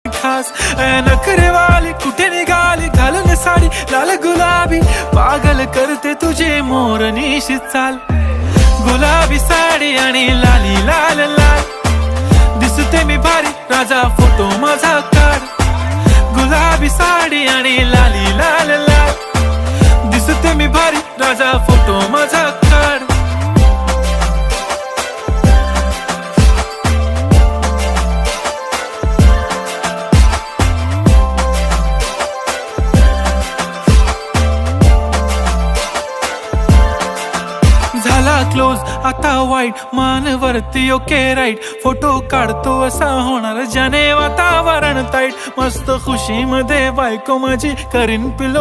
खास नखरेवाली कुठे निघाली घालून साडी लाल गुलाबी पागल करते तुझे मोरनीशी चाल गुलाबी साडी आणि लाली लाल लाल दिसते मी भारी राजा फोटो माझा काढ गुलाबी साडी आणि लाली लाल लाल दिसते मी भारी राजा फोटो माझा काढ झाला क्लोज आता वाईट मानवरती ओके राईट फोटो काढतो असा होणार ज्याने वातावरण ताईट मस्त खुशी मध्ये बायको माझी करीन पिलो